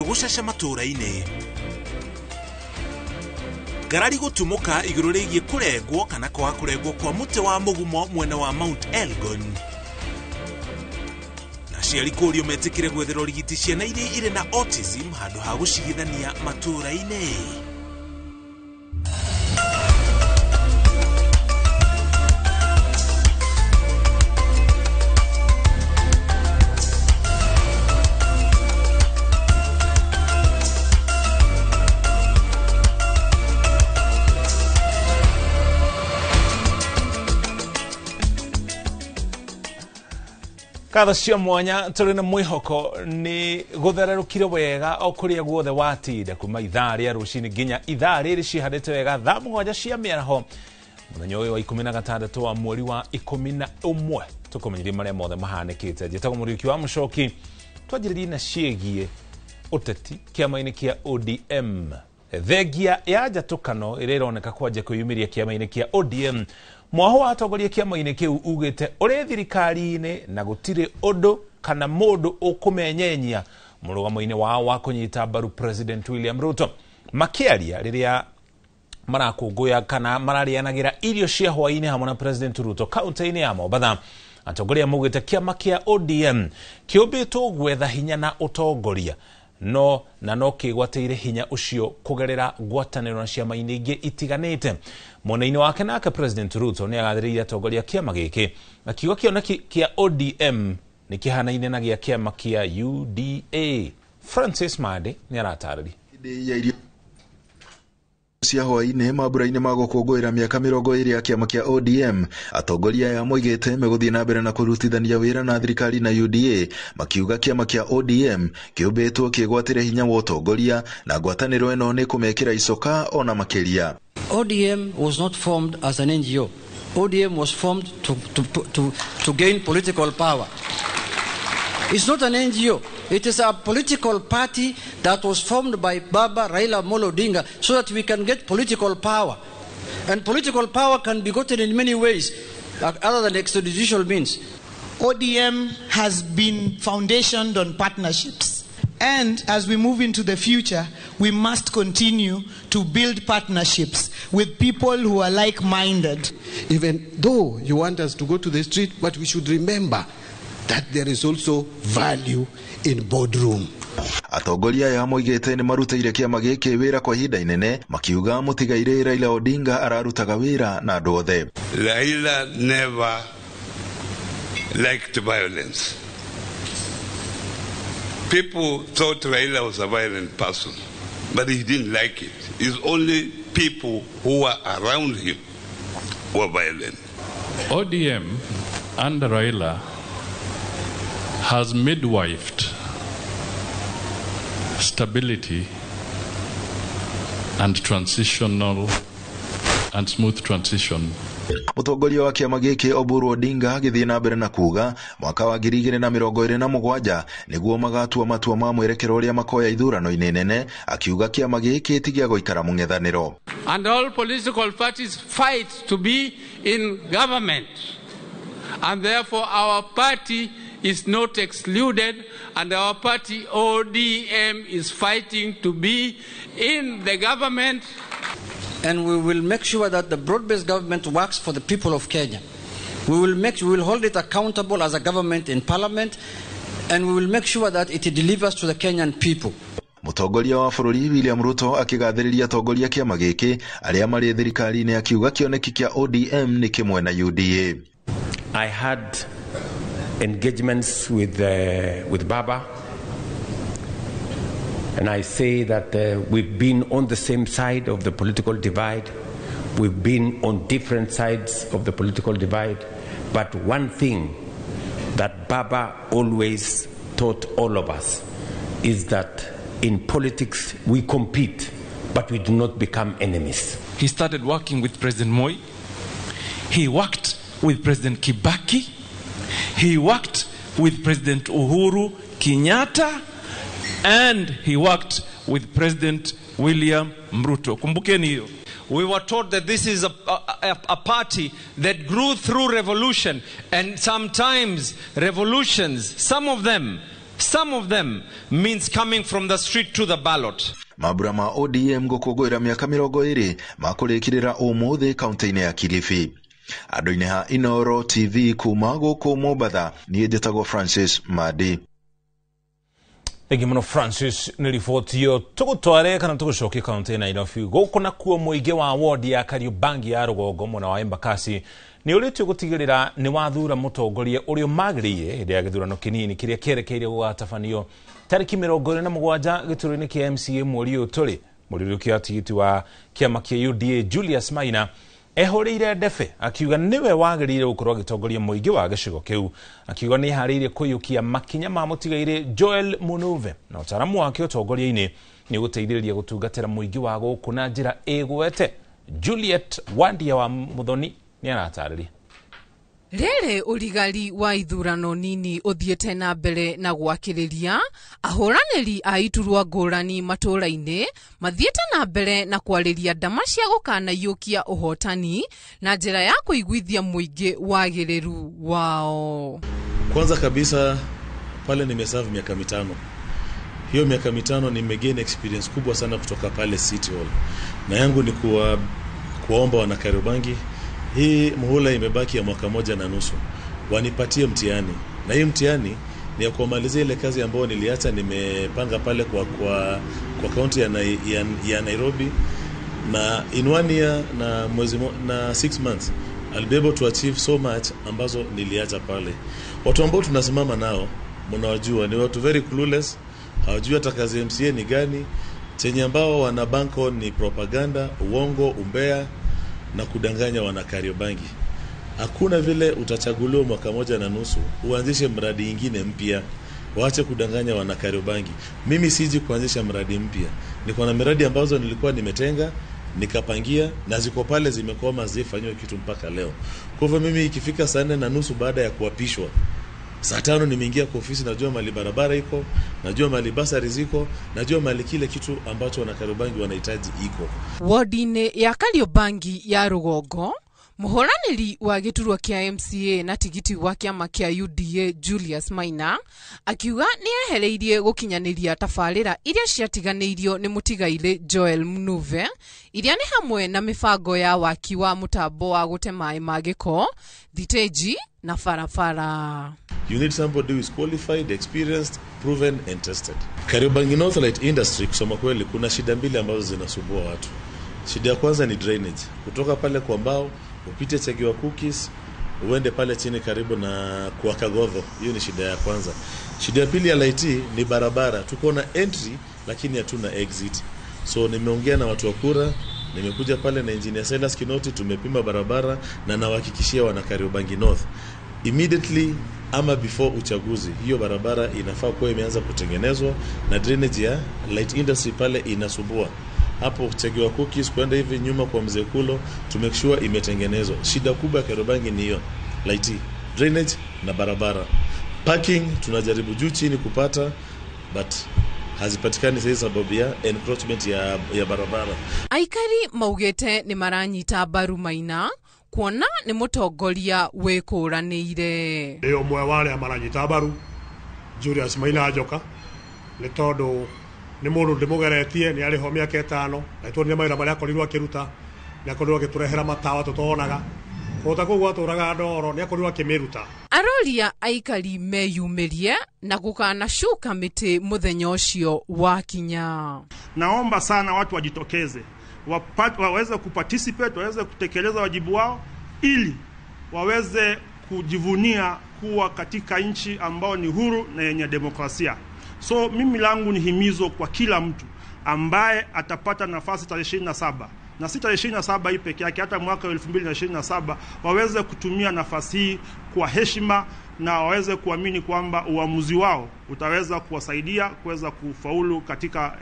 gucasha matura-ini. Garari gutumuka iguru rigie kuregwo kana kwa kuregwo kwa muti wa mugumo mwena wa Mount Elgon. Na ciari kurio metikire gwethera urigiti ciana iria ire na autism handu ha gucigithania matura-ini. Kada cia mwanya turi na mwihoko ni guthererukire wega o kuria guothe watinde kuma ithaa ria rucini nginya ithaa riri cihandite wega thaa mugwanja cia miaraho muthenya uyu wa 16 wa mweri wa 11 tukumenyeria maria mothe mahanikite njetago Muriuki wa Mucoki twajiririe na ciegie uteti kiama-ini kia ODM thengia ya njatukano ira ironeka kwanja kuyumiria kiama-ini kia ODM. Mwaho wa atongoria kiama-ini kiu ugite uri thirikari-ini na gutire undu kana mundu ukumenyenya murugamo-ini wao wa kunyita mbaru President William Ruto. Makiaria riria marakunguya kana mararianagira irio cia hwaini hamwe na President Ruto kaunti-ini ya Mombatha, atongoria mugite kiama kia ODM kiumbitwo gwetha hinya na utongoria no kigwateire hinya ucio kugerera ngwataniro na ciama-ini ingi itiganite. Mwena-ini wake nake President Ruto ni agathiriria atongoria kiama giki akiuga kiona kia ODM ni kihanaine na gia kiama kia UDA. Francis Made ni aratariri cia hwaini mabura-ini magukungwira miaka 20 ya kiama kia ODM. Atongoria ya moigite meguthie na mbere na kurutithania wira na thirikari na UDA makiuga kiama kia ODM kiumbitwo kigwatire hinya wa utongoria na ngwataniro eno ni kumekira icoka ona makiria. ODM was not formed as an NGO. ODM was formed to gain political power. It's not an NGO. It is a political party that was formed by Baba Raila Amolo Odinga so that we can get political power. And political power can be gotten in many ways other than extrajudicial means. ODM has been foundationed on partnerships. And as we move into the future, we must continue to build partnerships with people who are like-minded. Even though you want us to go to the street, but we should remember that there is also value in boardroom. Atongoria ya moigite ni marutaire kiama giki wira kwa ihinda inene makiuga mutigaire Raila Odinga ararutaga wira na andu othe. Raila never liked violence. People thought Raila was a violent person, but he didn't like it. It's only people who were around him who were violent. ODM under Raila has midwifed stability and smooth transition. Mutongoria wa kiama giki Oburu Odinga agithie na mbere na kuga mwaka wa 2027 niguo magatua matua ma mwerekero uria makoya ithurano-ini nene, akiuga kiama giki tigia goikara mung'ethaniro. And all political parties fight to be in government, and therefore our party is not excluded, and our party ODM is fighting to be in the government. And we will make sure that the broad-based government works for the people of Kenya. We will hold it accountable as a government in parliament, and we will make sure that it delivers to the Kenyan people. Mutongoria wa bururi William Ruto akigathiriria atongoria kiama giki aria mari thirikari-ini akiuga kioneki kia ODM ni kimwe na UDA. I had engagements with Baba, and I say that we've been on the same side of the political divide. We've been on different sides of the political divide. But one thing that Baba always taught all of us is that in politics we compete, but we do not become enemies. He started working with President Moi. He worked with President Kibaki. He worked with President Uhuru Kenyatta, and he worked with President William Ruto. Kumbukeni hiyo. We were taught that this is a party that grew through revolution, and sometimes revolutions, some of them Some of them means coming from the street to the ballot. Mabura ma ODM gukungwira miaka 20 makurikirira umuthi kaunti-ini ya Kilifi. Andu-ini ha Inoro TV kuma guku Mobatha ni njitagwo Francis Madi. Thank you, Francis. Ni ripoti yo tugutware kana tugucokia kaunti ya Nairobi guku nakuo muingi wa ward ya Kariobangi ya Rugongo muna wa Embakasi ni uritio gutigirira ni wathura mutongoria urio magiriire hindi ya githurano kinini kiria kierekeire gugatabanio tariki 27 giturini kia MCA mweri uyu turi murirukia tigiti wa kiama kia UDA Julius Maina ehoriire ndefe akiuga niwe wagiriire gukorwo gitongoria muingi wa gicigo kiu akiuga ni hariire kuyukia makinya ma mutigaire Joel Munuve na utaramu wake utongoria-ini ni guteithiriria gutungatira muingi wa guku na njira igwete. Juliet Wandia wa Muthoni ni anatarĩria. Rere urigari wa ithurano nini uthiete na mbere na gwakiriria ahoraneri a iturwa ngũrani matũra-inĩ mathiete na mbere na kwariria ndama cia gũkanayũkia ũhotani na njĩra ya kũiguithia mũingĩ wagĩrĩru wao. Kwanza kabisa pale nimeserve miaka 5. Hiyo miaka 5 nimegain experience kubwa sana kutoka pale City Hall. Na yangu ni kuomba wana Kariobangi, hii muhula imebaki ya mwaka 1.5. Wanipatie mtihani. Na hii mtihani ni ya kumalizia ile kazi ambayo niliacha nimepanga pale kwa kaunti ya Nairobi, na in 1 year na mwezi na 6 months I'll be able to achieve so much ambazo niliacha pale. Watu ambao tunasimama nao mnawajua ni watu very clueless, hawajui hata kazi MCA ni gani, chenye ambao wana banko ni propaganda, uongo, umbea na kudanganya wana Kariobangi. Hakuna vile utachaguliwa mwaka 1.5 uanzishe mradi nyingine mpya. Waache kudanganya wana Kariobangi. Mimi siji kuanzisha mradi mpya. Niko na miradi ambazo nilikuwa nimetenga, nikapangia na ziko pale zimekoma zifanywe kitu mpaka leo. Kwa hivyo mimi ikifika saa 4:30 baada ya kuapishwa, saa 5 nimeingia kwa ofisi, najua mali barabara iko, najua mali basari ziko, najua mali kile kitu ambacho wana Kariobangi wanahitaji iko. Wardine ya Kariobangi ya Rugongo, muhoraniri wa giturwa kia MCA na tigiti wa kiama kia UDA Julius Maina akiuga ni ehereirie gukinyaniria tafarira iria ciatiganeirio ni mutigaire Joel Munuve iria ni hamwe na mifango ya waki wa mutambo wa gute mai magiko, thiteji na farafara. You need somebody who is qualified, experienced, proven and tested. Kariobangi North Light Industry kusema kweli kuna shida mbili ambazo zinasumbua watu. Shida ya kwanza ni drainage. Kutoka pale kwa Mbao upite Chegiwa Cookies uende pale chini karibu na kwa Kagodho. Hiyo ni shida ya kwanza. Shida ya pili ya Light ni barabara. Tuko na entry lakini hatuna exit. So nimeongea na watu wa kura, nimekuja pale na engineer Silas Kinoti, tumepima barabara na nawahakikishia wana Kariobangi North immediately ama before uchaguzi hiyo barabara inafaa kuwa imeanza kutengenezwa, na drainage ya Light Industry pale inasumbua. Hapo Chegiwa Cookies kwenda hivi nyuma kwa Mzee Kulo to make sure imetengenezwa. Shida kubwa ya Kariobangi ni hiyo, light, drainage na barabara. Parking tunajaribu juu chini kupata but hazipatikani sasa sababu ya encroachment ya barabara. Aikari maugete ni maranyita mbaru Maina kuona ni mutongoria wikuranire. Ndio mwe wale maranyita mbaru Julius Maina ajoka ni tondu ni mundu ndimugeretie ni ari ho miaka 5 na itoni maira maria akorirwo akiruta ni akorirwo agiturehera matawa tutonaga kota kugwa turaga ndoro ni akorirwo akimiruta. Aroria aikari meyumirie na gukana shuka miti muthenya ucio wa kinya. Naomba sana watu wajitokeze waweze kuparticipate, waweze kutekeleza wajibu wao ili waweze kujivunia kuwa katika nchi ambao ni huru na yenye demokrasia. So mimi langu ni himizo kwa kila mtu ambaye atapata nafasi tarehe 27 na si tarehe 27 hii peke yake, hata mwaka 2027 waweze kutumia nafasi hii kwa heshima na waweze kuamini kwamba uamuzi wao utaweza kuwasaidia kuweza kufaulu katika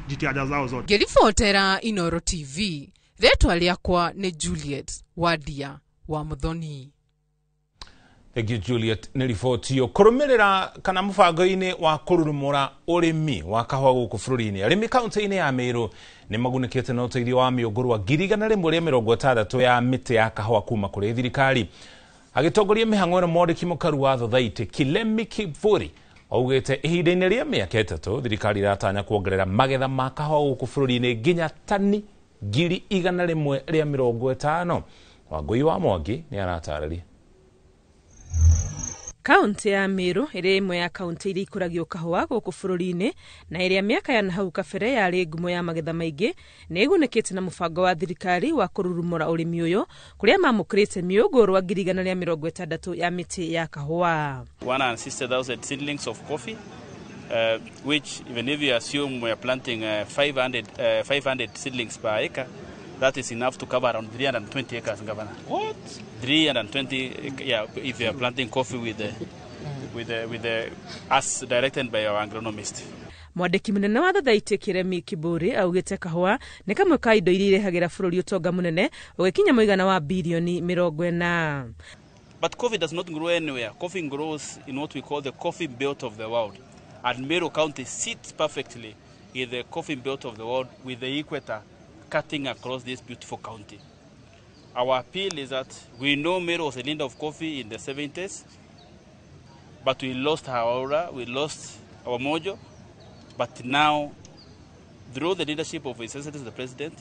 jitihada zao zote. Gerifotera Inoro TV, retwa liakwa ni Juliet Wandia wa Muthoni. Thank you Juliet. Ni ripoti yo kurumirira kana mufango-ini wa kururumura urimi wa kahua guku bururi-ini. Arimi kaunti-ini ya Meru ni magunikite na uteithio wa miunguru wa 160 ya miti ya kahua kuma kuri thirikari. Agitongoria mihango ino mwandiki mukaru wa Thothaiti Kilemi Kivuri Augite ihinda-inĩ rĩa mĩaka 3 thirikari iratanya kuongerera magetha ma kahũa gũkũ bũrũri-inĩ nginya tani 150,000. Wangui wa Mwangi ni aratarĩria. Kaunti ya Meru ĩrĩ imwe ya kaunti iria ikũragio kahũa gũkũ bũrũri-inĩ na ĩrĩa mĩaka ya nahau kabere yarĩ ngumo ya magetha maingĩ nĩ ĩgunĩkĩte na mũbango wa thirikari wa kũrurumũra ũrĩmi ũyũ kũrĩa mamũkĩrĩte mĩũngũrwa 160 ya mĩtĩ ya kahũa. 160,000 seedlings of coffee, which even if you assume we are planting 500 seedlings per acre, that is enough to cover around 320 acres, Governor. What? 320, yeah, if you are planting coffee with the as directed by our agronomist. Mwandĩki mũnene wa Thathaitĩ Kĩremi Kĩbũri augĩte kahũa nĩ kamwe ka indo iria irehagĩra bũrũri ũtonga mũnene ũgĩkinya mũigana wa bilioni 40. But coffee does not grow anywhere. Coffee grows in what we call the coffee belt of the world. And Meru County sits perfectly in the coffee belt of the world with the equator cutting across this beautiful county. Our appeal is that we know Meru was a land of coffee in the 70s, but we lost our aura, we lost our mojo. But now, through the leadership of His Excellency the President,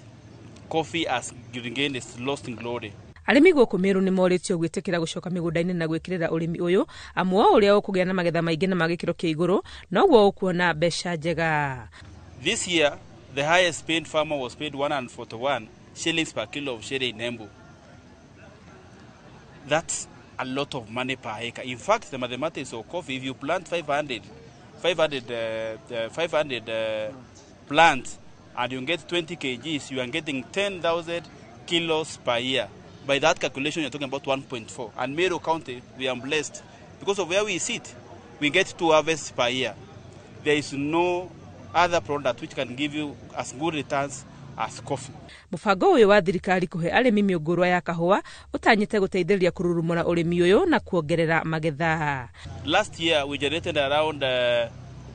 coffee has regained its lost glory. Arĩmi gũkũ Meru nĩ morĩtio gwĩtĩkĩra gũcoka mĩgũnda-inĩ na gwĩkĩrĩra ũrĩmi ũyũ amu ũrĩa ũkũgĩa na magetha maingĩ na magĩkĩro kĩa igũrũ noguo ũkuona mbeca njega. This year, the highest paid farmer was paid 141 shillings per kilo of sherry in Embu. That's a lot of money per acre. In fact, the mathematics of coffee, if you plant 500 plants and you get 20 kgs, you are getting 10,000 kilos per year. By that calculation, you're talking about 1.4. And Meru County, we are blessed. Because of where we sit, we get 2 harvests per year. There is no other product which can give you as good returns as coffee. Mũbango ũyũ wa thirikari kũhe arĩmi mĩũngũrwa ya kahũa ũtanyĩte gũteithĩrĩria kũrurumũra ũrĩmi ũyũ na kuongerera magetha. Last year we generated around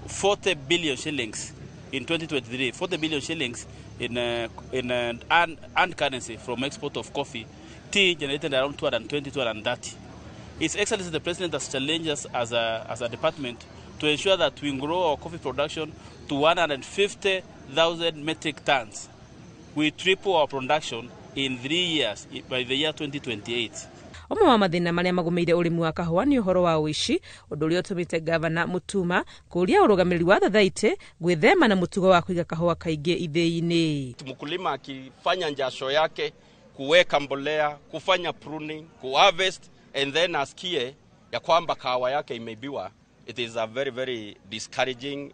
40 billion shillings in 2023. 40 billion shillings in earned currency from export of coffee. Tea generated around 220-230. His Excellency the President has challenged us as a department to ensure that we grow our coffee production to 150,000 metric tons. We triple our production in 3 years by the year 2028. Ũmwe wa mathĩna marĩa magũmĩire ũrĩmi wa kahũa nĩ ũhoro wa ũici, ũndũ ũrĩa ũtũmĩte Gavana Mutuma kũria ũrũgamĩrĩri wa Thathaitĩ gwĩthema na mũtugo wa kũiga kahũa kaingĩ ithĩi-inĩ. Mkulima akifanya njasho yake kuweka mbolea, kufanya pruning, kuharvest and then asikie ya kwamba kahawa yake imeibiwa, it is a very very discouraging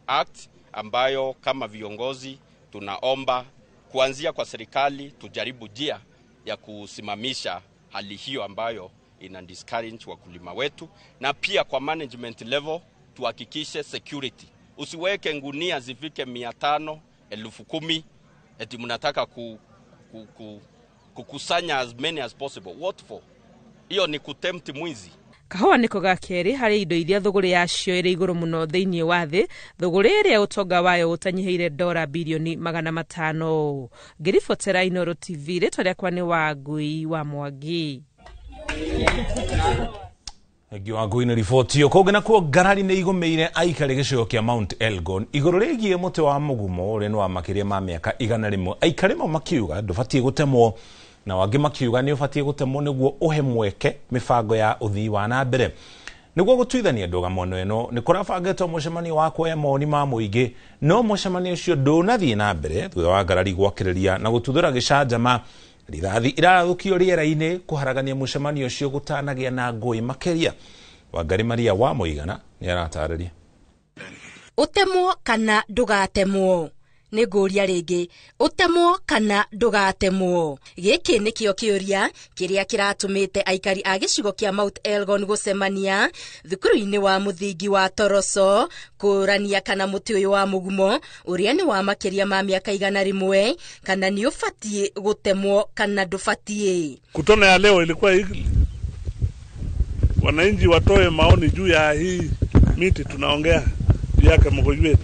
act ambayo kama viongozi tunaomba kuanzia kwa serikali tujaribu njia ya kusimamisha hali hiyo ambayo ina discourage wakulima wetu, na pia kwa management level tuhakikishe security. Usiweke ngunia zifike 500, 10,000 eti mnataka kukusanya as many as possible. What for? Hiyo ni kutempt mwizi. Kahũa nĩko ga kerĩ harĩ indo iria thũgũrĩ yacio ĩrĩ igũrũ mũno thĩinĩ wa thĩ, thũgũrĩ ĩrĩa ũtonga wayo ũtanyihĩire $500 bilioni 500. Ngĩribotera Inooro TV, rĩtwa rĩakwa nĩ Wangui wa Mwangi. Wangui nĩ riboti yo kũngĩ nakuo ngarari nĩ igũmĩire aikari gĩcigo kĩa Mount Elgon igũrũ rĩgiĩ mũtĩ wa mũgumo ũrĩa nĩ wa makĩria ma mĩaka 100. Aikari mo makiuga ndũbatiĩ gũtemwo na wangĩ makiuga nĩ ũbatiĩ gũtemwo nĩguo ũhe mweke mĩbango ya ũthii wa na mbere. Nĩguo gũtuithania ndũgamo ĩno nĩ kũrabangĩtwo mũcemanio wa kuoya mawoni ma mũingĩ, no mũcemanio ũcio ndũnathiĩ na mbere thutha wa ngarari gwakĩrĩria na gũtuthũra gĩcanjama. Rithathi irathũkio rĩera-inĩ kũharagania mũcemanio ũcio gũtanagĩa na ngũĩ makĩria. Wangari Maria wa Mũigana nĩ aratarĩria. Ũtemwo kana ndũgatemwo nĩ ngũria rĩngĩ, ũtemwo kana ndũgatemwo. Gĩkĩ nĩkĩo kĩũria kĩrĩa kĩratũmĩte aikari a gĩcigo kĩa Mount Elgon gũcemania thukuru-inĩ wa mũthingi wa Toroso kũrania kana mũtĩ ũyũ wa mũgumo ũrĩa nĩ wa makĩria ma mĩaka 100 kana nĩ ũbatiĩ gũtemwo kana ndũbatiĩ. Kutano ya leo ilikuwa hili, wananchi watoe maoni juu ya hii miti tunaongea juu yake mkojwe.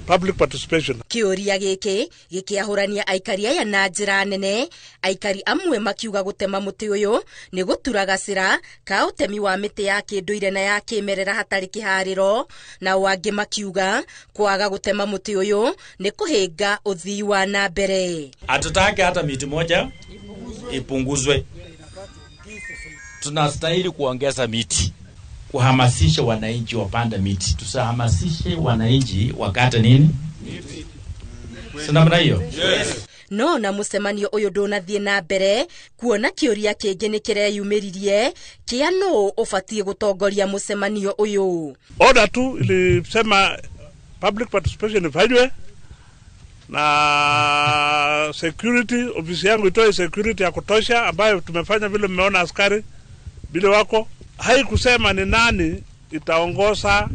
public participation. Kiuria giki gikiahurania aikari aya na njira nene, aikari amwe makiuga gutema muti uyu ni guturaga cira ka utemi wa miti ya kinduire na ya kimerera hatari kihariro, na wangi makiuga kwaga gutema muti uyu ni kuhinga uthii wa na mbere. Hatutaki hata miti moja ipunguzwe. Tunastahili kuongeza miti, kuhamasisha wananchi wapanda miti. Tusahamasishe wananchi wakata nini? Sina mna hiyo? Yes. No na musemanio uyu ndunathie na mbere kuona kiuria kingi ni kireyumiririe kia no ufatie gutongoria musemanio uyu. Order tu ilisema public participation ifanywe na security, ofisi yangu itoe security ya kutosha, ambayo tumefanya vile mmeona askari vile wako. Haikusema ni nani itaongoza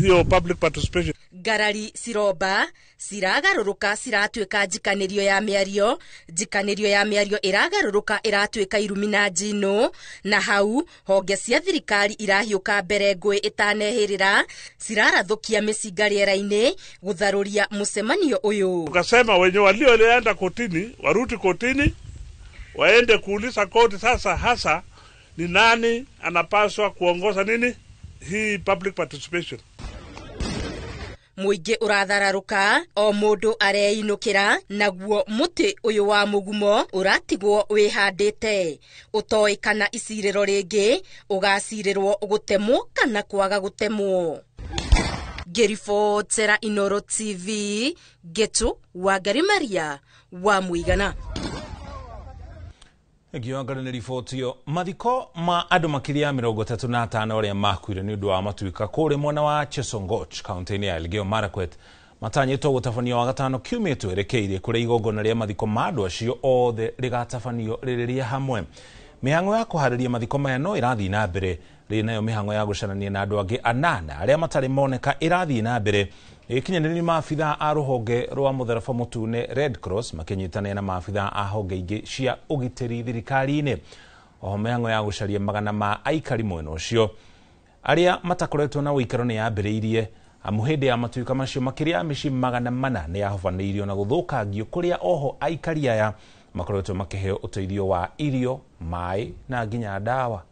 hiyo public participation. Garari ciroba ciragaruruka ciratwika njikanirio ya miario iragaruruka iratwika irumi na njino, na hau honge cia thirikari irahiuka mbere ngui itanehirira cirarathukia micinga riera-ini gutharuria musemanio uyu. Tukasema wenye walioenda kotini warudi kotini, waende kuuliza koti sasa hasa ni nani anapaswa kuongoza nini hii public participation. Muingi urathararuka, o mundu areinukira, naguo muti uyu wa mugumo uratigwo wihandite, utoi kana isiriro ringi ugacirirwo gutemwo kana kwaga gutemwo. Gerifotera Inoro TV, Getu Wangari Maria wa Muigana. Egiwangari ni riboti yo. Mathiko ma andu makiria 35 oria makuire ni undu wa matuika kuri mwena wa Chesongoch, kaunti-ini ya Elgeyo Marakwet. Matanyitwo gutafanio wa gatano kiumĩtwo erekeire kuri igongona ria mathiko ma andu acio othe rigatafanio ririria hamwe. Mihango ya kuhariria mathiko maya no irathi na mbere, rinayo mihango ya gucanania na andu angi 8 aria matari moneka irathi na mbere. Ikinyanĩria maabitha a ruhonge rwa mutharaba mutune Red Cross makinyitania na maabitha a honge ingi cia ugitiri thirikari-ini. Oho mihango ya gucaria magana ma aikari mwena ucio aria matakoretwo na uikaro ni yambiriirie, amu hindi ya matuika macio makiria mici magana mana ni yahobanĩirio na guthukangio kuria oho aikari aya makoretwo makiheo uteithio wa irio, mai na nginya dawa.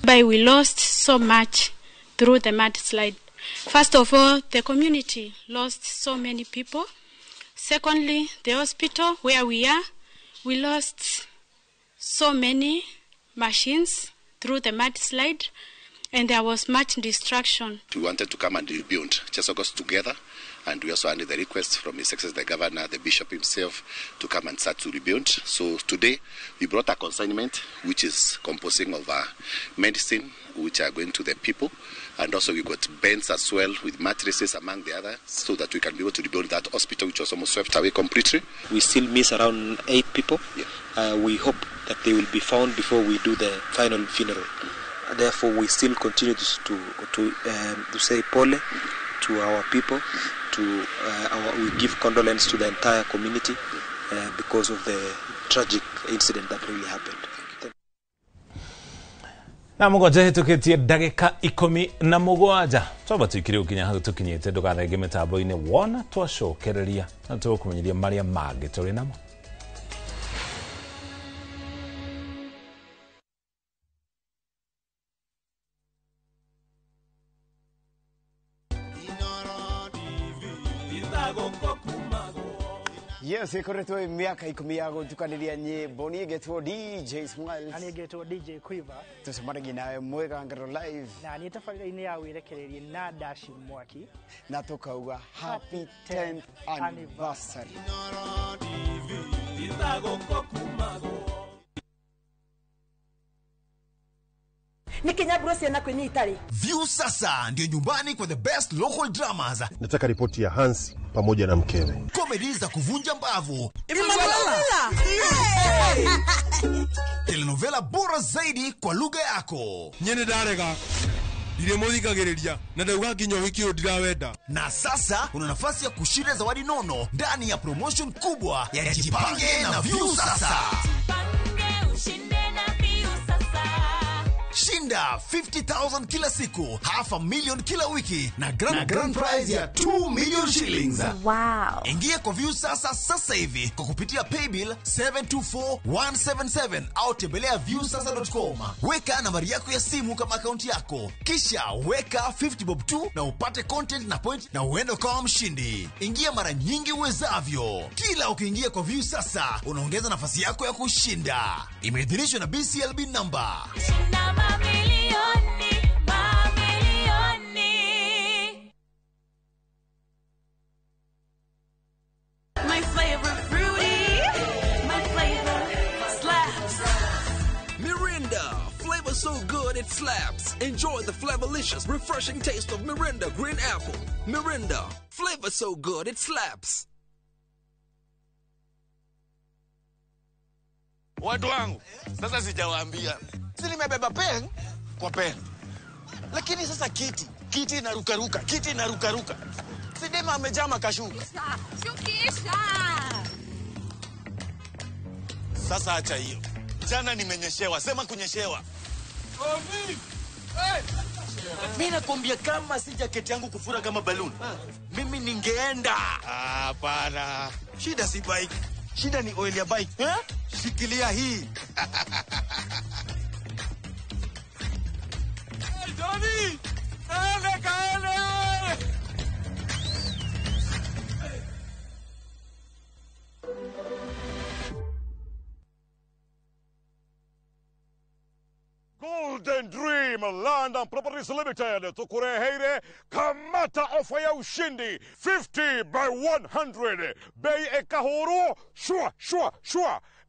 But we lost so much through the mudslide. First of all, the community lost so many people. Secondly, the hospital where we are, we lost so many machines through the mudslide, and there was much destruction. We wanted to come and rebuild Chesongoch together, and we also had the request from His Excellency the Governor, the Bishop himself, to come and start to rebuild. So today we brought a consignment which is composing of medicine which are going to the people, and also we got beds as well with mattresses among the others, so that we can be able to rebuild that hospital which was almost swept away completely. We still miss around 8 people. Yeah. We hope that they will be found before we do the final funeral. Therefore, we still continue to say pole to our people. We give condolence to the entire community because of the tragic incident that really happened. Na mugonja hitukitie dagika 17 twabatukire ukinya hau tukinyite ndugathenge mitambo-ini wona twacokereria na tukumenyeria maria mangi turi namo. Yes, ikoretwo miaka 10 ya gutukaniria nyimbo ni getwo DJ Smiles. Ani getwo DJ Quiver. Tucemanagia nawe Mwega Ngaro Live. Na ni tabarĩra-inĩ ya wirekereria na Dashi Mwaki. Na tukauga happy 10th anniversary. ni kinyaburo ciana kwinyita ri. Views sasa ndio nyumbani kwa the best local dramas. Nataka ripoti ya Hansi pamoja na mkewe. Comedy za kuvunja mbavu. Telenovela bora zaidi kwa lugha yako. Nyene darega. Dire muthikagiriria na ndauga kinyo hikio ndirawenda. Na sasa una nafasi ya kushinda zawadi nono ndani ya promotion kubwa ya Jipange na Views sasa. Shinda 50,000 kila siku, $500,000 kila wiki na grand prize ya 2 million shillings. Wow. Ingia kwa Views sasa hivi kwa kupitia paybill 724177 au tembelea viewsasa.com. Weka nambari yako ya simu kama akaunti yako, kisha weka 50 bob tu na upate content na point na uende kama mshindi. Ingia mara nyingi uwezavyo. Kila ukiingia kwa Views sasa unaongeza nafasi yako ya kushinda. Imeidhinishwa na BCLB number. My favorite fruity, my flavor slaps. Mirinda, flavor so good it slaps. Enjoy the flavorlicious, refreshing taste of Mirinda Green Apple. Mirinda, flavor so good it slaps. Watu wangu, sasa sijawaambia. Si nimebeba pen kwa pen. Lakini sasa kiti inarukaruka, kiti inarukaruka. Sidema amejama kashuka. Shukisha. Sasa acha hiyo. Jana nimenyeshewa, sema kunyeshewa. Mimi nakwambia kama si jaketi yangu kufura kama balloon. Mimi ningeenda. Hapana. Shida si bike. Shida ni oil ya bike. Shikilia hii. Johnny! Kaele! Golden Dream Land and Properties Limited tukureheire kamata ofa ya ushindi 50 by 100 bei ekahoro shwa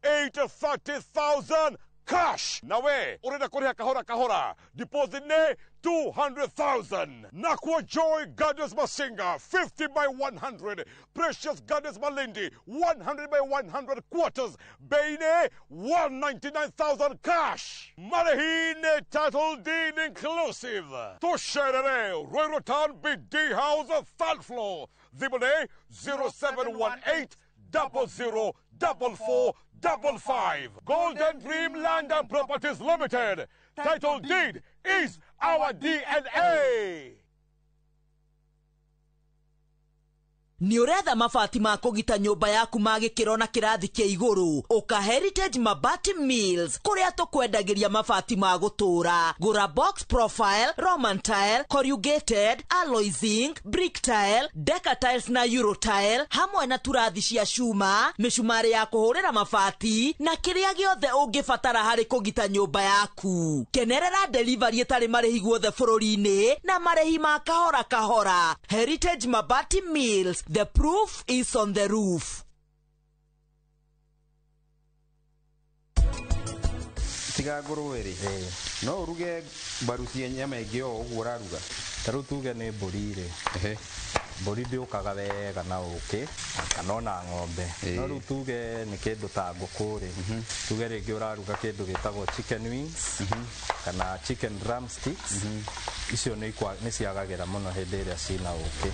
830,000 cash. Nawe urenda kuriha kahora deposit ne 200,000. Nakwa Joy Gardens Masinga 50 by 100. Precious Gardens Malindi 100 by 100 quarters. Beine 199,000 cash. Marahine title deed inclusive. Tosherere Royrotan BD House third floor. Zibone 0718 004455. Golden Dream Land and Properties Limited. Title deed is our DNA. Ni uretha mabati ma kugita nyumba yaku ma gikiro na kirathi kia iguru uka Heritage Mabati Mills kuria tukwendagiria mabati ma gutura. Gura box profile, Roman tile, corrugated, alloy zinc, brick tile, decker tiles na euro tile hamwe na turathi cia cuma, micumari ya kuhurira mabati na kiria giothe ungibatara hari kugita nyumba yaku. Kenerera delivery etari marihi guothe bururi-ini na marihi ma kahora. Heritage Mabati Mills. The proof is on the roof. Tiga ngũrũwe-rĩ no uruge mbaru cia nyama ingĩ o ũguo ũraruga. Tarĩu tuge nĩ mbũri-rĩ, mbũri ndĩũkaga wega na ũkĩ kana ona ng'ombe. No rĩu tuge nĩ kĩndũ ta ngũkũ-rĩ, tuge rĩngĩ ũraruga kĩndũ gĩtagwo chicken wings kana chicken drumsticks, icio nĩ ciagagĩra mũno hĩndĩ ĩrĩa ciĩna ũkĩ.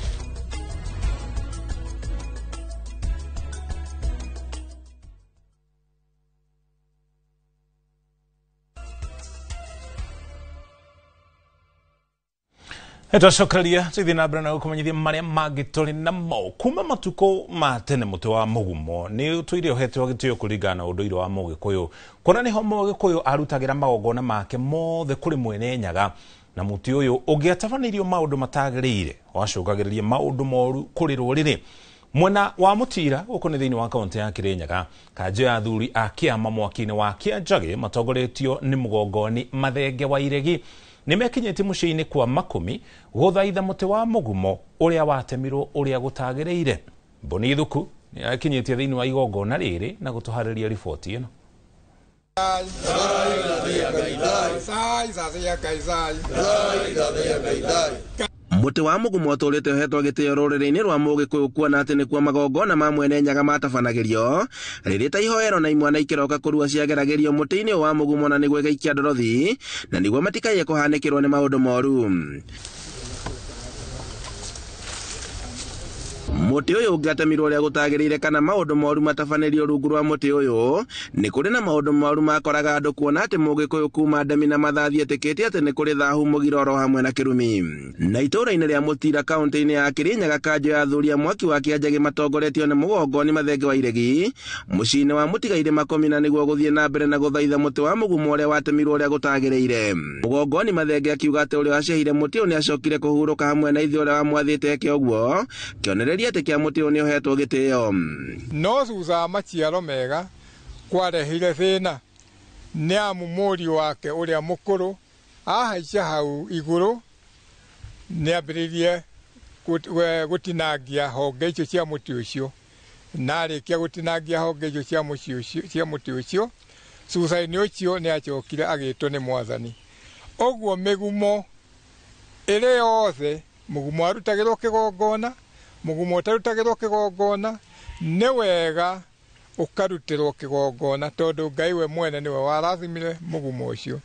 Twacokereria tuthi na mbere na gukumenyithia maria mangi turi namo kuma matuko ma tene muti wa mugumo ni tuire ohetwo gitio kuringana na unduire wa Mugikuyu kona ni ho Mugikuyu arutagira magongona make mothe kuri mwene nyaga na muti uyu ungiatabanirio maundu matagirire wacungagiriria maundu moru kuri ruriri mwena wa Mutira uko ni thiini wa kaunti ya Kirinyaga kanjo ya athuri a Kiama mwakini wa Kianjagi matongoretio ni mugongoni Mathenge wa Iregi nimekinyete muciini kwa makumi guthaitha muti wa mugumo uria watemirwo uria gutagireire. Boni Thuku ni akinyetie thiini wa igongona riri na gutuhariria riboti ino. Muti wa mugumo utulite uhetwo gitio ruriri-ini rwa Mugikuyu kuona ati nikuo magongona ma mwene Nyaga matabanagirio riri ta ihoero na imwana ikiroka kurua ciageragirio muti-ini wa mugumo na niguo gaikia ndorothi na niguo matikaye kuhanikirwo ni maundu moru. Muti uyu ungiatemirwo ria gutagirire kana maundu moru matabanirio rungu rwa muti uyu ni kuri na maundu moru makoraga andu kuona ati Mugikuyu kuma ndemi na mathathi etikite ati ni kuri thahu mugiroro hamwe na kirumi. Na itura-ini ria Mutira kaunti-ini ya Kirinyaga kanjo ya thuria mwaki wa kianjagi matongoretio ni mugongoni Mathenge wa Iregi mucii-ini wa Mutigaire Makomina niguo guthie na mbere na guthaitha muti wa mugumo uria watemirwo ria gutagiriire. Mugongoni Mathenge akiuga ati uria wacehire muti uyu ni acokire kuhuruka hamwe na ithe uria wamwathite eke uguo kionereria ati kia muti uyu ni uhetwo gitio. No thutha maciaro mega kwarehire thina ni amu muri wake uria mukuru ahaica hau iguru ni ambiririe gutinangia honge icio cia muti ucio na arikia gutinangia honge icio cia muti ucio cuca-ini ucio ni acokire agitwo ni Mwathani. Oguo migumo iri yothe mugumo arutagirwo kigongona mugumo utarutagirwo kigongona ni wega ukarutirwo kigongona tondu Ngai we mwene niwe warathimire mugumo ucio.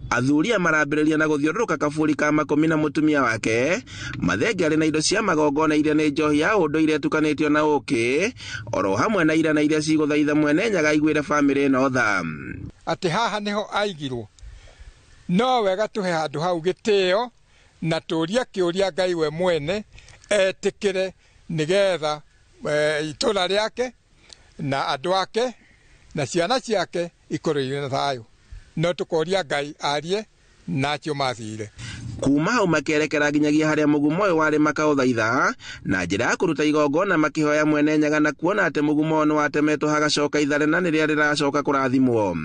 Athuria marambiriria na guthiururuka kaburi ka Makumi na mutumia wake Mathenge ari na indo cia magongona iria ni njohi ya unduire etukanitio na uki oro hamwe na ira na iria ciguthaitha mwene Nyaga aiguire family ino tha ati haha niho aigirwo no wega tuhe handu hau gitio na turia kiuria Ngai we mwene etikire nigetha itura riake na andu ake na ciana ciake ikorwo na thayo no tukoria Ngai arie nacio mathire. Kuma hau makerekera nginyagia haria mugumo uyu wari makauthaitha na njira ya kuruta igongona makihoya mwene Nyaga na kuona ati mugumo ni watemetwo hagacoka itharena niria riracoka kurathimwo.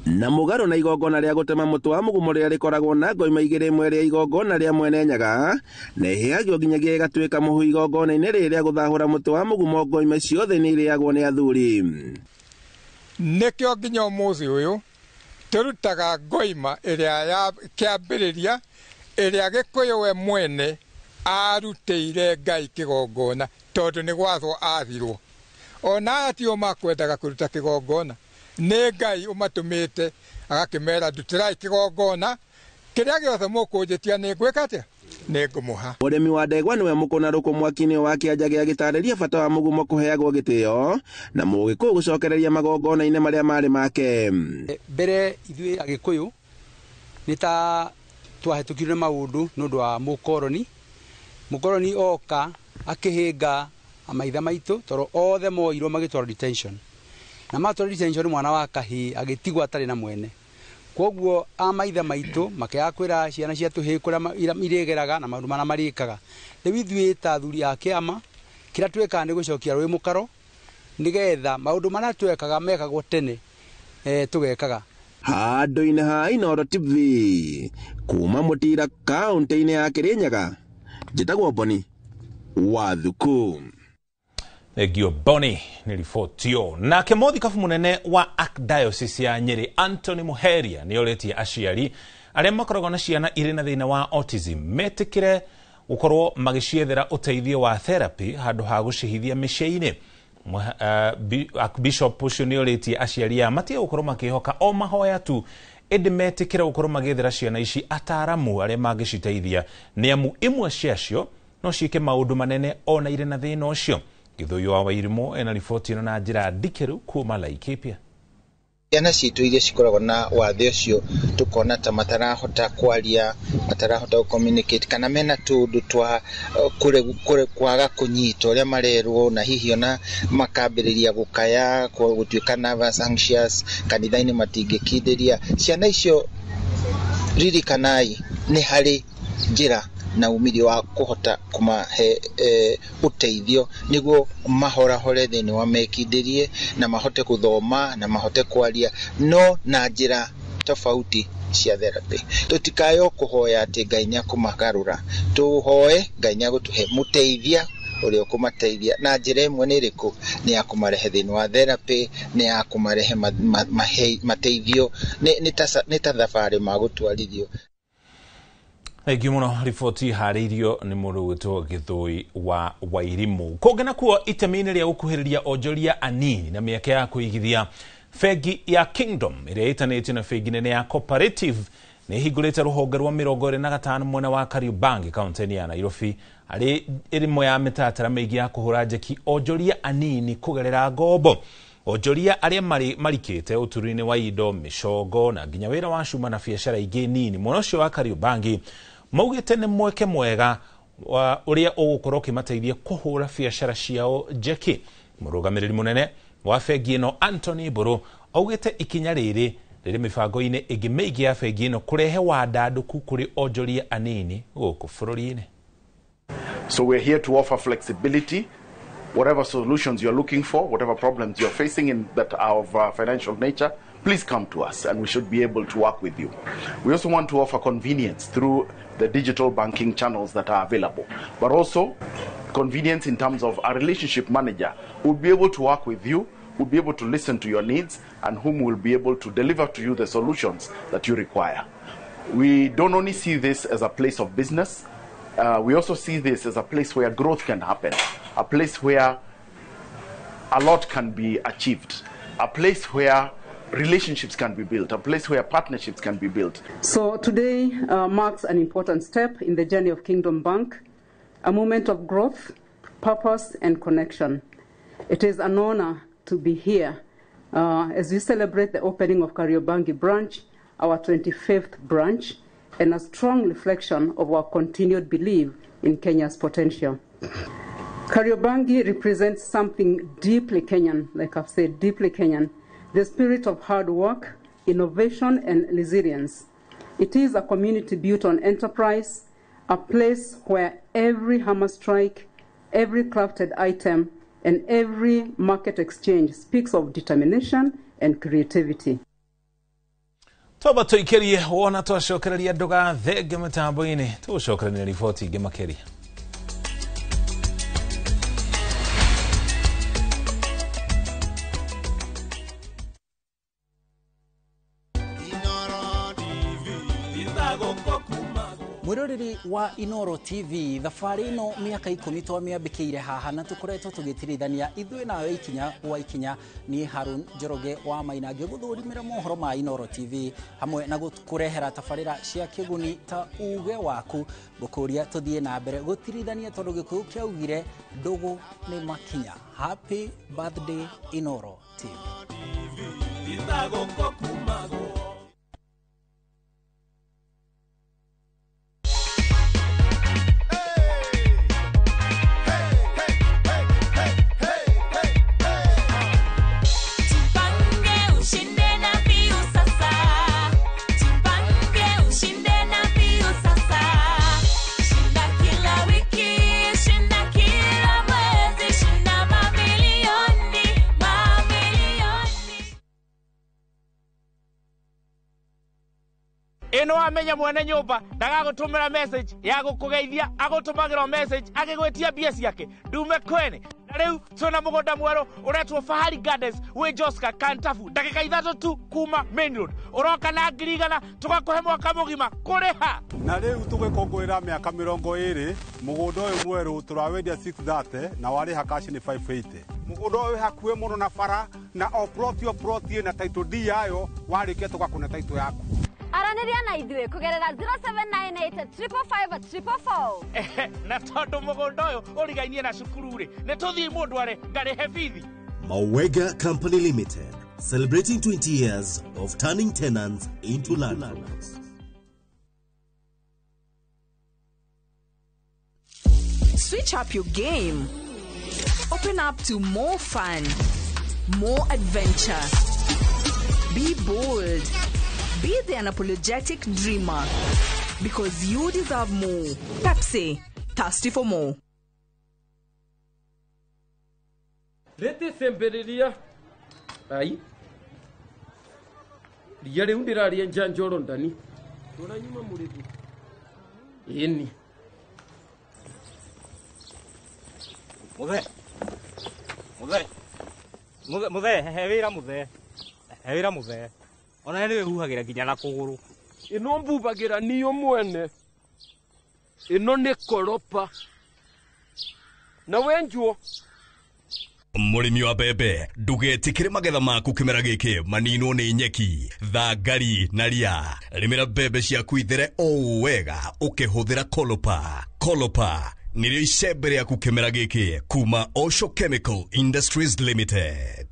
Na mugaru na igongona ria gutema muti wa mugumo riria rikoragwo na ngoima igiri imwe ria igongona ria mwene Nyaga na iheagio nginyagia igatuika muhu igongona-ini riria guthahura muti wa mugumo ngoima ciothe ni iriagwo ni athuri. Nikio nginya umuthi uyu turutaga ngoima iria ya kiambiriria iria Gikuyu we mwene arutĩire Ngai kigongona tondu ni gwathwo athirwo. Ona atio makwendaga kuruta kigongona ni Ngai umatumite agakimera ndutirai kigongona kiria giothe mukunjitia ni ngwika atia ni ngumuha. Urimi wa ndegwa niwe mukuna ruko mwaki-ini wa kianjagi agitariria bata wa mugumo kuheagwo gitio na Mugikuyu gucokereria magongona-ini maria mari make. Mbere ithui Agikuyu nita twahetukire maundu nundu wa mukoroni oka akihinga amaitha maitu toro othe moirwo magitwara detention na matwara detention mwana wa kahi agitigwa atari na mwene. Koguo amaitha maitu makiakwira ciana cia tuhi kuria irigeraga na maundu mana marikaga riu ithui ta athuri a kiama kira tweka ni gucokia rwi mukaro nigetha maundu mana twekaga mekagwo tene tugekaga. Handu-ini ha Inooro TV kuma Mutira kaunti-ini ya Kirinyaga njitagwo Boni Wathuku. Egio Boni ni ribotio. Nake muthikabu munene wa Archdiocese ya Nyeri Anthony Muheria ni oretie aciari aria makoragwo na ciana iri na thina wa autism metikire gukorwo magiciethera uteithio wa therapy handu ha gucihithia micii-ini. Bishop ucio ni oretie aciari a matie gukorwo makihoka o mahoya tu indi metikire gukorwo magethera ciana ici ataramu aria mangiciteithia ni amu imwe ciacio no ciike maundu manene ona ire na thina ucio. Githuyu wa Wairimu ena riboti ino na njira ndikeru kuma Laikipia. Ciana citu iria cikoragwo na wathe ucio tukona ta matarahota kwaria matarahota communicate kana mena tundu twa kure kwaga kunyita uria marerwo na hihi ona makambiriria gukaya gutuika nervous anxious kanitha-ini matingikindiria ciana icio ririkanai ni hari njira na umiri wa kuhota kumahe uteithio niguo mahorahore thini wa mekindirie na mahote kuthoma na mahote kwaria no na njira tofauti cia therapy. Tutikayo kuhoya ati Ngai ni akumagarura tuhoe Ngai ni agutuhe muteithia uria ukumateithia na njira imwe ni iriku ni ya kumarehe thini wa therapy ni ya kumarehe mateithio ni ta thabari magutwarithio. Thengiũ mũno riboti harĩirio nĩ mũndũ wĩtwo Gĩthũi wa Wairimu. Kũngena kuo itemi-inĩ rĩa gũkuhĩrĩria onjoria anini na mĩeke ya kũigithia, bengi ya Kingdom ĩrĩa ĩtanĩtio na bengi nene ya Cooperative nĩ hingũrĩte rũhonge rwa 25 mwena wa Kariobangi kaunti-inĩ ya Nairobi arĩ ĩrĩmwe ya mĩtaratara mĩingĩ ya kũhũra njeki onjoria anini kũgerera ngombo. Onjoria arĩa marikĩte ũturi-inĩ wa indo, mĩcongo na nginya wĩra wa cuma na biacara ingĩ nini mwena ũcio wa Kariobangi maugĩte nĩ mweke mwega ũrĩa ũgũkorwo ũkĩmateithia kũhũra biacara ciao njeki. Mũrũgamĩrĩri mũnene wa bengi ĩno Anthony Mburu augĩte ikinya rĩrĩ mĩbango-inĩ ĩngĩ mĩingĩ ya bengi ĩno kũrehe wandandũku kũrĩ onjoria anini gũkũ bũrũri-inĩ. So we're here to offer flexibility. Whatever solutions you're looking for, whatever problems you're facing in that are of financial nature, please come to us and we should be able to work with you. We also want to offer convenience through the digital banking channels that are available, but also convenience in terms of a relationship manager who will be able to work with you, who will be able to listen to your needs, and whom will be able to deliver to you the solutions that you require. We don't only see this as a place of business, we also see this as a place where growth can happen, a place where a lot can be achieved, a place where relationships can be built, a place where partnerships can be built. So today marks an important step in the journey of Kingdom Bank, a moment of growth, purpose and connection. It is an honor to be here as we celebrate the opening of Kariobangi branch, our 25th branch, and a strong reflection of our continued belief in Kenya's potential. Kariobangi represents something deeply Kenyan, like I've said, deeply Kenyan, the spirit of hard work, innovation, and resilience. It is a community built on enterprise, a place where every hammer strike, every crafted item, and every market exchange speaks of determination and creativity. Toba tuikerie wona twacokereria nduga thenge mitambo-ini tucokerania riboti ingi makeria. Mwiroreri wa Inoro TV thabarĩ ĩno mĩaka 10 twamĩambĩkĩire haha na tũkoretwo tũgĩtirithania ithuĩ nayo ikinya wa ikinya niĩ Harun Njoroge wa Maina ngĩgũthũrimĩra mohoro ma Inoro TV hamwe na gũkũrehera tabarĩra cia kĩguni ta uge waku ngũkũria tũthiĩ na mbere gũtirithania tondũ gĩkũyũ kĩaugire ndũgũ nĩ makinya. Happy birthday Inoro TV. Ino amenya mwene nyumba ndagagutumira message ya gukugeithia agutumagirwo message agigwetia bia ciake ndume kwene na riu twina mugunda mweru uretwo Fahari Gardens wi Joska Kantafu ndagika 3 tu kuma main road uroka na ngirigana tugakuhe mwaka mugima kuriha na riu tugikongwira miaka 20 mugunda uyu mweru turawendia 630 na wariha cash ni 580 mugunda uyu hakuhe muno na bara na o plot na title D yayo warikia tugakuna title yaku. Araniria na ithuĩ kugerera 0798555444. Na tondu mugunda uyu urigainie na cukuru ri ne tuthii mundu are ngarihe bithi. Mawega Company Limited, celebrating 20 years of turning tenants into landlords. Switch up your game. Open up to more fun, more adventure. Be bold. Be the unapologetic dreamer. Because you deserve more. Pepsi, thirsty for more. Rete semberiria. Ai. Riare undiraria njanjoro ndani. Tuna nyuma murithi. Eni. Muthe hewira muthe ona niwe huhagira nginya na kuguru ino mbubagira niyo mwene ino ni koropa na wenjuo Murimi wa bebe ndugetikire magetha maku kimera giki maninwo ni nyeki thangari na ria rimira bebe ciaku ithere o wega ukihuthira Kolopa nirio icembe riaku kimera giki kuma Osho Chemical Industries Limited.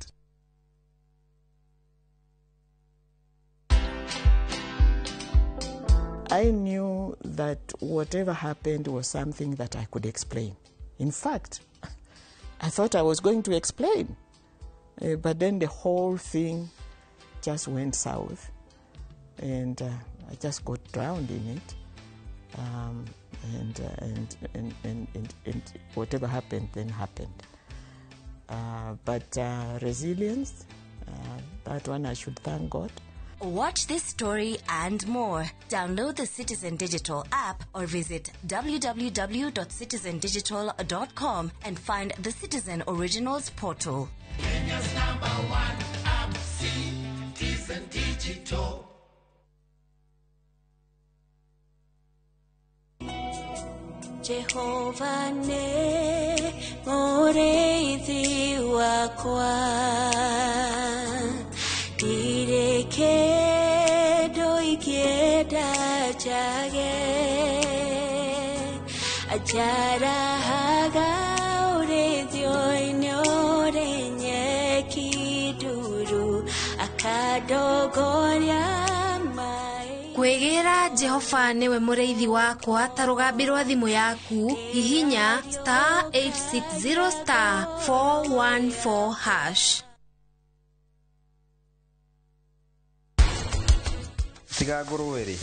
I knew that whatever happened was something that I could explain. In fact, I thought I was going to explain, but then the whole thing just went south, and I just got drowned in it, and whatever happened then happened. But resilience, that one I should thank God. Watch this story and more. Download the Citizen Digital app or visit www.citizendigital.com and find the Citizen Originals portal. Kenya's #1 app, Citizen Digital. Jehovah ne moreithi wakwa direke doikieda jage ajara haga urethio inyore nyekiduru akadogoria Kwegira Jehova niwe mureithi wakwa tarugambirwa thimu yaku hihinya *860 *414#. Tiga ngũrũwe rĩ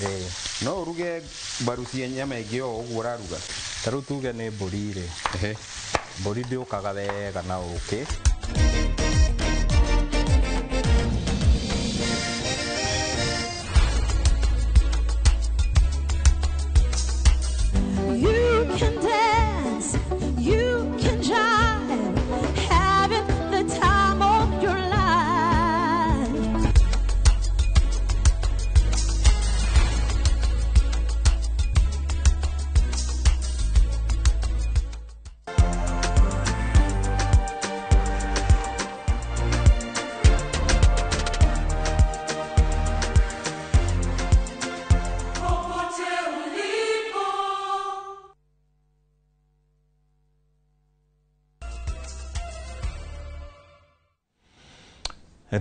no uruge mbaru cia nyama ingĩ o ũguo ũraruga tarũ tuge nĩ mbũri rĩ mbũri ndĩũkaga wega na ũkĩ You can dance, you can jive, having the time of your life.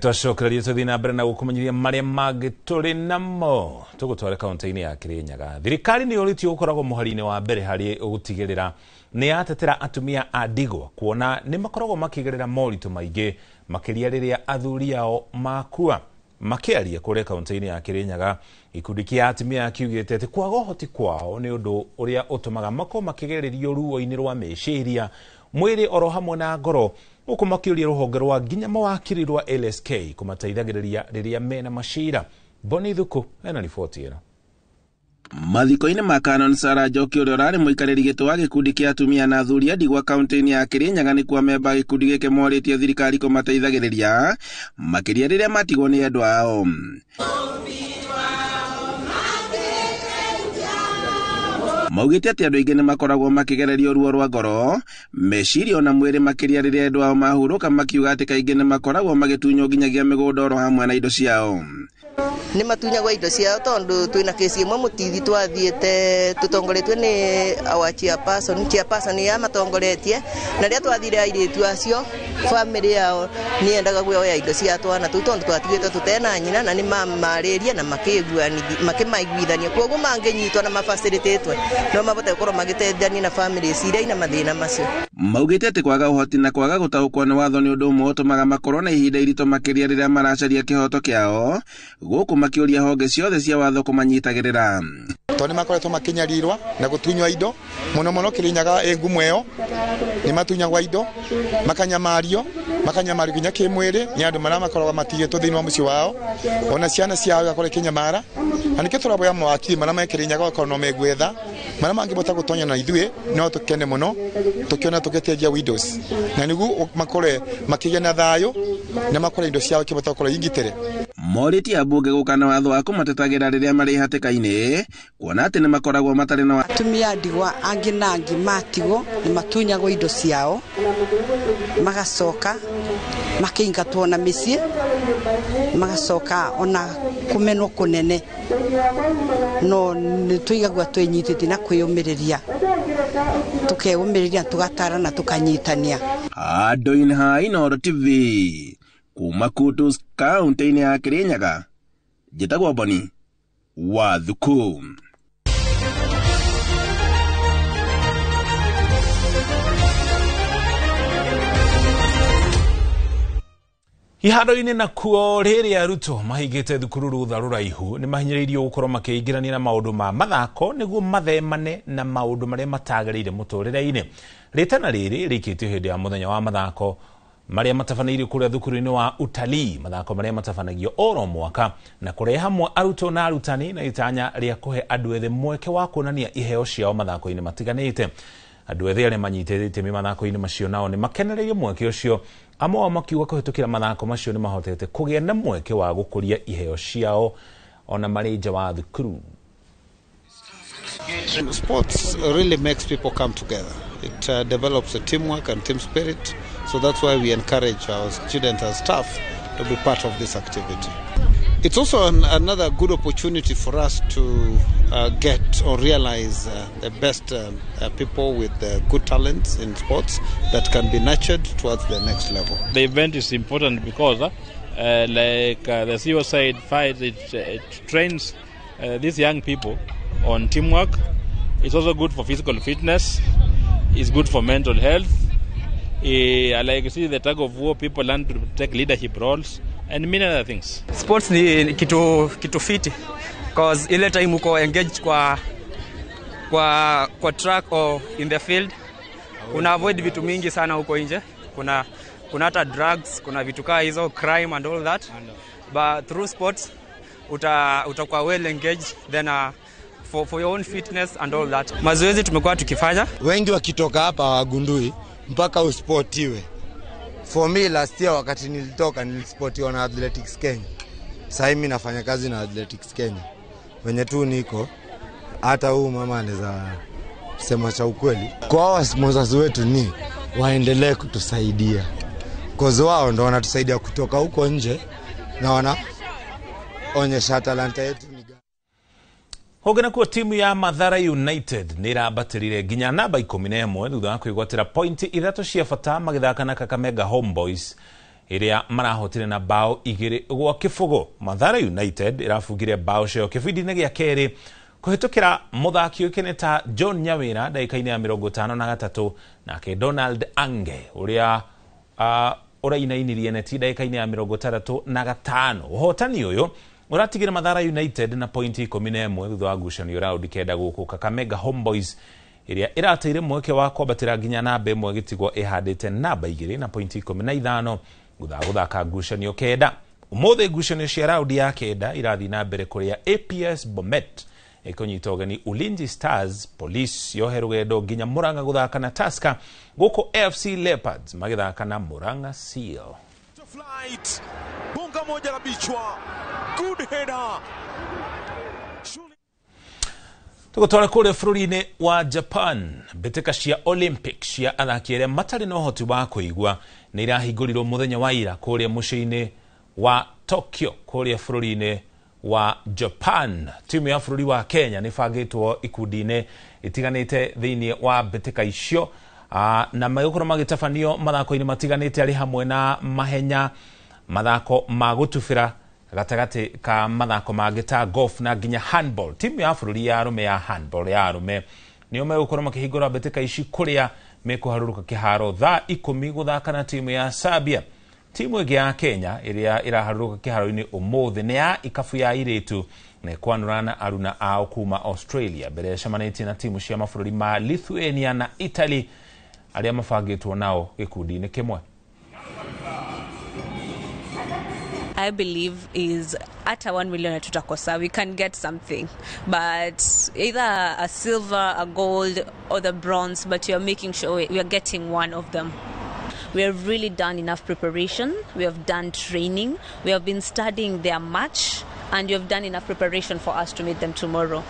Twacokereria tuthi na mbere na gukumenyeria maria mangĩ tũrĩ namo tũgũtware kaunti-inĩ ya Kirinyaga. Thirikari nĩ ũritũ ũkoragwo mũhari-inĩ wa mbere harĩ gũtigĩrĩra nĩ yatetera atumia a ndigwa kuona nĩ makoragwo makĩgerera moritũ maingĩ makĩria rĩrĩa athuri ao makua. Makĩaria kũrĩa kaunti-inĩ ya Kirinyaga, ikundi kĩa atumia kiugĩte atĩ kwaga ũhoti kwao nĩ ũndũ ũrĩa ũtũmaga makorwo makĩgererio ruo-inĩ rwa meciria, mwĩrĩ oro hamwe na ngoro, uko makiuria ruhonge rwa nginya mawakiri rwa LSK kumateithagĩrĩria rĩrĩa mena macira. Boni Thuku ena riboti ĩno. Mathiko-inĩ ma Canon Sarah Njoki ũrĩa ũrarĩ mũikarĩri gĩtĩ wa gĩkundi kĩa atumia na athuri a ndigwa kaunti-inĩ ya Kirinyaga nĩ kwa memba gĩkundi gĩkĩ morĩtie thirikari kũmateithagĩrĩria makĩria rĩrĩa matigwo nĩ andũ ao. Maugĩte atĩ andũ aingĩ nĩ makoragwo makĩgererio ruo rwa ngoro, meciria na mwĩrĩ makĩria rĩrĩa andũ ao mahurũka, makiuga atĩ kaingĩ nĩ makoragwo magĩtunywo nginyagia mĩgũnda oro hamwe na indo ciao. Nĩ matunyagwo indo ciao tondu twina kesi imwe mutithi twathiĩte tutongoretwe nĩ our chairperson ya matongoretie, na rĩrĩa twathire airĩtu acio family yao nĩ endaga kuoya indo cia twana tũu tondu twatigĩte tutena nyina na nĩ mamarĩria na makĩmaiguithania, koguo mangĩnyitwo na mafacilitatwe no mabote gũkorwo magĩteithania na families iria ina mathĩna macio. Maugĩte atĩ kwaga ũhoti na kwaga gũtaũkwo nĩ watho nĩ ũndũ ũmwe ũtũmaga makorwo na ihinda iritũ makĩria rĩrĩa maracaria kĩhoto kĩao, guku makiuria honge ciothe cia watho kumanyitagirira. Tone makoretwo makinyarirwa na gutunywa indo muno Kirinyaga ngumu iyo ni matunyagwa indo makanyamario kinya kimwiri ni andu mara makoragwa matigitwo thiini wa muci wao ona ciana ciao gakore kinyamara anike turaboya mwaki mara ma Kirinyaga kono megwetha mara mangibota gutonya na ithue no tukene muno tukiona tugetegia windows na nigu makore makigena thayo na makore indo ciao kibota gukora ingitere. Moriti abunge gukana watho wa kumatetagira riria mari hatikaine kuona ati ni makoragwo matari na atumia ndigwa angi na angi matigo ni matunyagwo indo ciao magacoka makingatwo na micii magacoka ona kumenwo kunene no nituigagwa twenyitite na kwiyumiriria tukeyumiriria tugatara na tukanyitania. Andu-ini ha Inooro TV kuma Kutus kaunti-ini ya Kirinyaga njitagwo Boni wa Thuku. Iharo-ini na kuo riri aruto mahigite thukuru rutha ruraihu ni mahinyiriirio gukorwo makiingirania na maundu ma mathako niguo mathemane na maundu maria matagiriire muturire-ini. Ritana riri rikitio hindi ya muthenya wa mathako maria matafanairio kuria thukuru-ini wa utalii, mathako maria matafanagio oro mwaka na kurehe hamwe aruto na arutani na itanya ria kuhe andu ethe mweke wa kuonania iheo ciao mathako-ini matiganite. Andu ethe aria manyitite itemi mathako-ini macio nao ni makenereirie mweke ucio, amwe ao makiuga kuhitukira mathako macio ni mahotete kugia na mweke wa gukuria iheo ciao ona mari nja wa thukuru. Sports really makes people come together. It develops a teamwork and team spirit, so that's why we encourage our students and staff to be part of this activity. It's also another good opportunity for us to get or realize the best people with good talents in sports that can be nurtured towards the next level. The event is important because the suicide fight, it trains these young people on teamwork. It's also good for physical fitness. It's good for mental health. Like you see the tug of war, people learn to take leadership roles and many other things. Sports ni kitu fiti because ile time uko engaged kwa track or in the field una avoid vitu mingi sana huko nje. Kuna hata drugs, kuna vitu kama hizo, crime and all that. But through sports utakuwa well engaged then for your own fitness and all that. Mazoezi tumekuwa tukifanya. Wengi wakitoka hapa wagundui mpaka usportiwe. For me last year wakati nilitoka nilisportiwa na Athletics Kenya. Sasa mimi nafanya kazi na Athletics Kenya. Wenye tu niko hata huu mama anaweza sema cha ukweli. Kwa hao sponsors wetu ni waendelee kutusaidia. Kozo wao ndo wanatusaidia kutoka huko nje na onyesha talanta yetu. Hogana kuo timu ya Mathare United nirabatirire nginya namba 11 thutha wa kwigwatira pointi 3 cia bata magithaka na Kakamega Homeboys iria marahotire na bao 2 gwa kifugo. Mathare United irafugire bao cio kibindi-ini gia keri kuhitukira muthaki ukineta John Nyawira dakika-ini ya 53 nake Donald Ange uria urainainirie neti dakika-ini ya 65. Uhotani uyu uratigira Mathare United na pointi 11 thutha wa ngucanio raundi kenda guku Kakamega Homeboys iria irateire mweke wa kwambatira nginya namba 1 gitigwo ihandite namba 2 na pointi 15 thutha wa guthaka ngucanio kenda. Umuthi ngucanio cia raundi ya kenda irathi na mbere kuria APS Bomet ikonyita ugeni Ulinzi Stars, Police yohe rugendo nginya Murang'a guthaka na Tusker, guku FC Leopards magithaka na Murang'a Seal. Flight bunga moja la bichwa, good header. Tugotwara kule bururi-ini wa Japan, mbitika cia Olympics cia athaki aria matari na uhoti wa kuigua ni irahingurirwo muthenya wa ira kuria mucii-ini wa Tokyo kuria bururi-ini wa Japan. Timu ya bururi wa Kenya ni bangitwo ikundi-ini itiganite thiini wa mbitika icio na magikoro magitafanio mathako-ini matiganite ari hamwe na mahenya, mathako ma gutubira gatagati ka mathako magita golf na nginya handball. Timu ya bururi ya arume ya handball ya arume nio megukoro makihingura mbitika ici kuria mekuharuruka kiharo thaa 10 guthaka na timu ya Serbia timu ĩngĩ ya Kenya ĩrĩa ĩraharũrũka kĩharo-inĩ ũmũthĩ nĩ ya ikabu ya airĩtu na kwanũrana aruna ao kuma Australia mbere ya cemanĩtie na timu cia mabũrũri ma Lithuania na Italy arĩa mabangĩtwo nao gĩkundi-inĩ kĩmwe. I believe is at 1 million tutakosa, we can get something, but either a silver, a gold, or the bronze, but you're making sure we are getting one of them. We have really done enough preparation, we have done training, we have been studying their match, and we have done enough preparation for us to meet them tomorrow.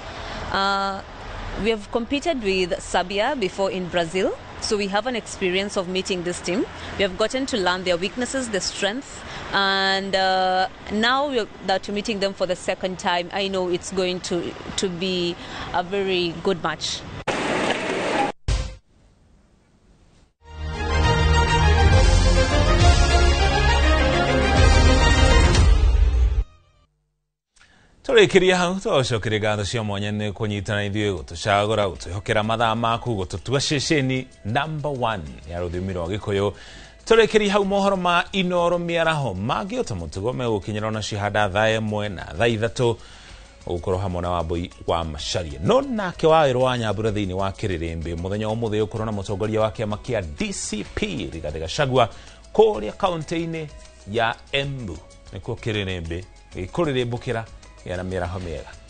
We have competed with Serbia before in Brazil, so we have an experience of meeting this team. We have gotten to learn their weaknesses, their strengths, and now that we're meeting them for the second time, I know it's going to be a very good match. Tũrĩkĩria hau tũcokeria ngatho cia mwanya nĩ kũnyitana ithuĩ gũtũcagũra gũtwĩhokera mathaa maku gũtũtua ceceni #1 ya rũthiomi rwa Gĩkũyũ. Tũrĩkĩria hau mohoro ma Inooro mĩaraho mangĩota mũtugo megũkinyĩra na cihanda thaa 1 na thaa 3 ũgũkorwo hamwe na Wambui wa Macharia. No nake Waĩrũ wa Nyambura thĩinĩ wa Kĩrĩrĩmbĩ mũthenya ũmũthĩ ũkorwo na mũtongoria wa kĩama kĩa DCP Rigathĩ Gachagua kũrĩa kaunti-inĩ ya Embu nĩkuo Kĩrĩrĩmbĩ gĩkũrĩrĩmbũkĩra yana mĩaraho mĩega.